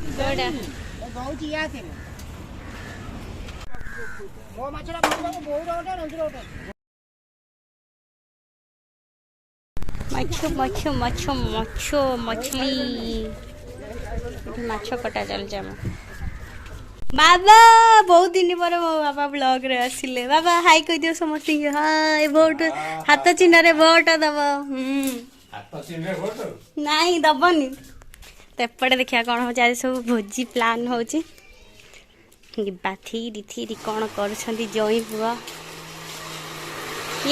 କୋଉଟା ବହୁଛି ଇଏ ଆସେନି ମୋ ମାଛଟା ବହୁତ ଗୋଟେ ରଞ୍ଜିର ଗୋଟେ मच्छू मच्छू मच्छू मच्छू मछली माछ कटा चलছে बाबा बहुत दिन पर मो बाबा ब्लॉग रे आसिले बाबा हाय कह दियो समस्त हाय वोट हाथ चिन्ह रे वोट दब हाथ चिन्ह वोट नहीं दबनी तो एपटे देखिया कौन हो आज सब भोजी प्लान होची बाथी रिथी कौन करुछंती जई बुआ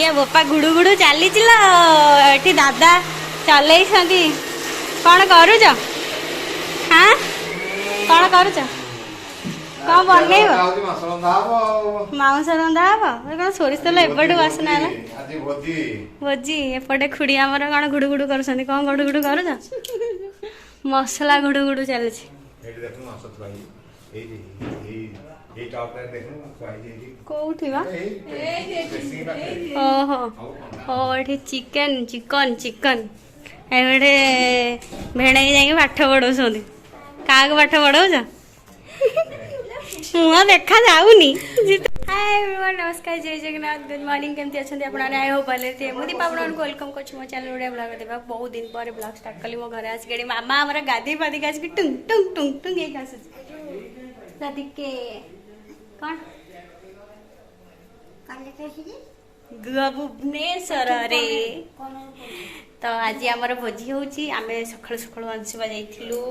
ये बोपा गुडु गुडु चली एठी दादा चल कौन करुच हाँ कौन करुच कौन बनइब माउंस रंधा हम कौन सोरिष तेल एपटू आसना भोजी एपटे खुड़ी आमर कौन गुडु गुडु कर कौन गुडु गुडु करुच मसला गुडु गुडु चली कोठी बा ओहो ओ एठी चिकन चिकन चिकन एबे भेणे जाई पाठ पढौछंती का पाठ पढौछ मुआ देखा जाउनी हाय एवरीवन नमस्कार जय जगन्नाथ गुड मॉर्निंग केमती अछंती आपण आई होप भले थे मु दीपा आपण को वेलकम करछु मो चैनल रे ब्लॉग देबा बहुत दिन पर ब्लॉग स्टार्ट कली मो घरे आसी गेडी मामा हमरा गादी पादी गास की टुंग टुंग टुंग टुंग एक आसे दादी के कौन भुवनेश्वर रे तो आज आमर भोजी होची आमे सखळ सखळ अंशुबा जाइथिलु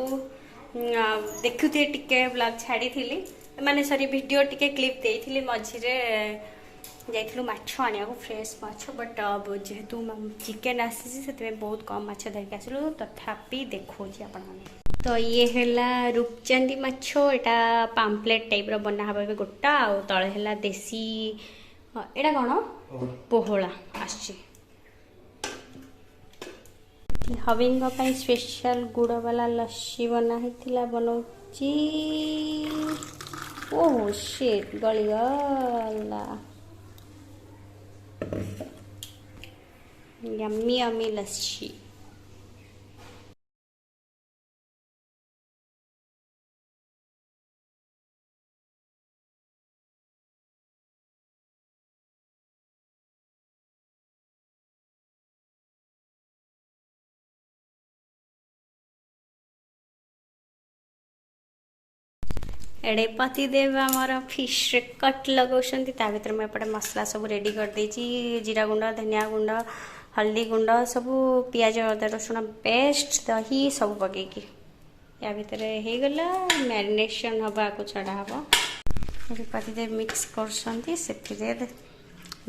देखुथे टिके ब्लॉग छाड़ी थिली माने सॉरी वीडियो टिके क्लिप देइथिली मझी रे जाइथिलु माछ आनिया को फ्रेश माछ बट जेहेतु चिकन आसी से बहुत कम माछ धरिक आसलु तथापि देखौची आपण तो ये हैला रूपचंदी माछ एटा पाम्पलेट टाइप रो बना हबे गोटा आ तळे हैला देसी एटा कोन पोहला आछि हविंग ପାଇଁ स्पेशल गुड़ वाला लस्सी बना हेतिला बनौची ओह शिट गली गला यम्मी यम्मी लस्सी एडे पति देव आमर फिश कट लगौछंती ता भीतर में एपटे मसला सब रेडी कर देची जीरा गुंड धनिया गुंड हल्दी गुंड सब पियाज अदा रसुण पेस्ट दही सब पके की या भीतर हे गला मैरिनेशन हबा को छडा हबो एडे पति देव मिक्स करछंती सेति दे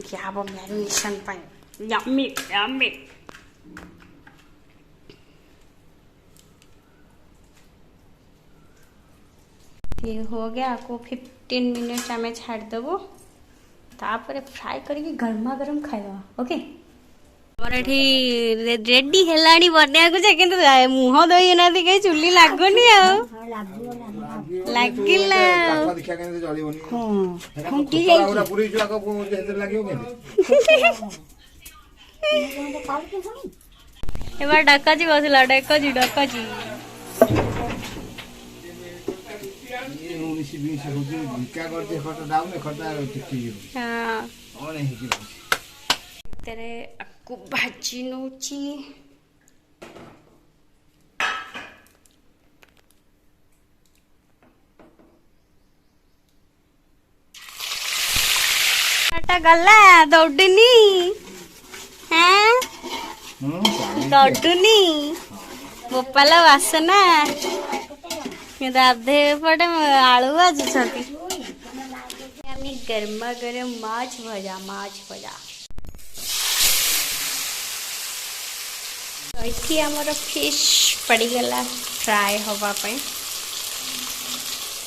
क्या हबो मैरिनेशन पाई यम्मी यम्मी ये हो गया आपको 15 मिनट हमें छाड़ देबो तापर फ्राई करके गरमा गरम खाइबा ओके हमर एठी रेडी हेलानी बनिया को जे किंतु मुह दई ना दे चुल्ली लागोनी आ लागिला देखा केने जळीबोनी हां खुंटी जाई पूरा पूरी जो आको हेतर लागियो केने एबा डकाजी बसला डकाजी क्या करते खटा डाउन खटा हां ओने हिकी तेरे अक्कु भाजी नोची काटा गला दौड़नी हैं दौड़नी गोपाल वासना राधे पटे आलू भाजुछंती गरमा गरम माछ भजा ये आमर फिश पड़गला फ्राए हाँपाई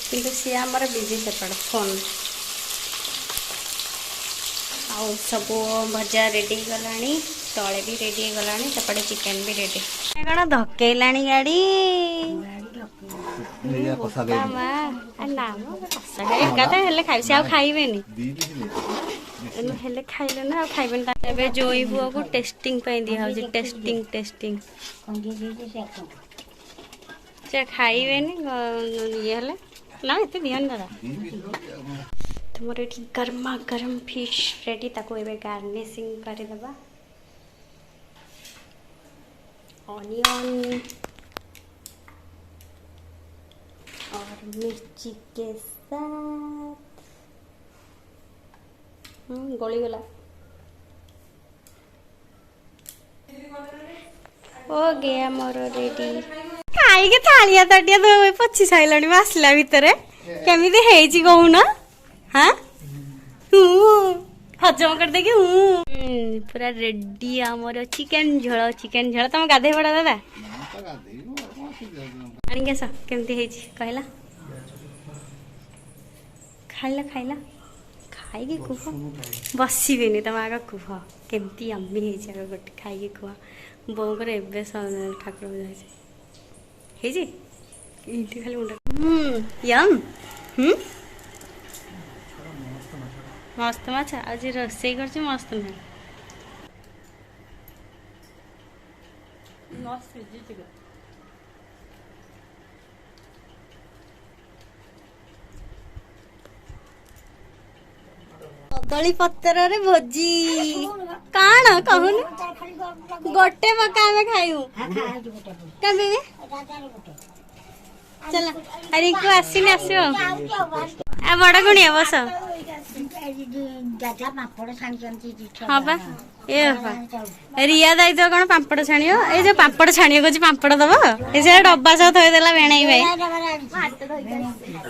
कि सी आमर बिजी सेपट फोन आउ सब भजा रेडी गलानी तले भी रेडी गलानी सेपटे चिकन भी रेडी कौन धकेलानी गाड़ी खाइबेनी खाइले ना खाइबेनी जोई बुआ को टेस्टिंग दिया टेस्टिंग टेस्टिंग ସେ ଖାଇବେନି ଇଏ ହେଲେ ନା ଏତେ ଦିଅନି ଦାଦା। ତୁମର ଏଠି ଗରମା ଗରମ ଫିsh ରେଡି, ତାକୁ ଏବେ ଗାର୍ନିସିଂ କରିଦେବା। ऑनियन और मिर्ची के साथ गली गला हो गया मोर रेडी। खाई के थालिया ताटिया तो पची साइलानी आसला भितर केमिति हेची कहूना। हाँ हजम कर देगी पूरा रेडी आमर चिकेन झोल। चिकेन झोल तुम गाधे पड़ा दादा आनिक आस केमती हेची कहला। खाइला खाइला खाई कुह बसबेनि तुम आग कुह केमती अम्मी हेची आग गोटे खाई कुह। बोकर एबे ठाकुर पूजा हेची इटी खाली मुंड यम मस्त माछ आज रोसई कर मस्त ना कदली पतर रे भोजी काण कहून गोटे मका आमे खाइबू कबे चला अरे को आसीनी आसियो आ बड़ गुणिया बस हाँ बा ए रिया दायित्व कौन पापड़ छाणियो ए जो पापड़ छाणियो को पापड़ दब ए डब्बा सब थोदेला भेणई भाई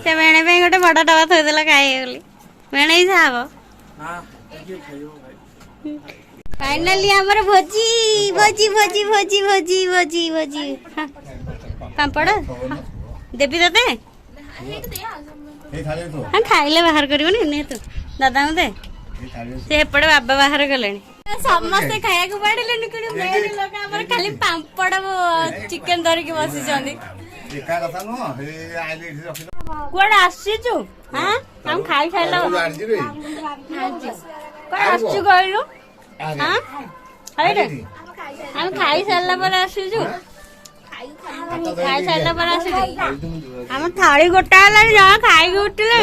से भेणई भाई गोटे बड़ डब्बा थोदेला खाई बोली भेणई साहब फाइनली हमर भोजी भोजी भोजी भोजी भोजी भोजी भोजी पापड़ देवी तते हाँ खाइले बाहर करबनी नहीं तो दादा दे से एपटे बाबा बाहर गले समस्ते खाया पड़े मेन लोक खाली पापड़ चिकेन धरिकी बसी कौन आसु हाँ हम खाई खाइला कौन आसु कहलु हाँ हम खाई सारा पर आसुचु खाई सारा पर आसुचु हम थाली गोटा जमा खाई उठिले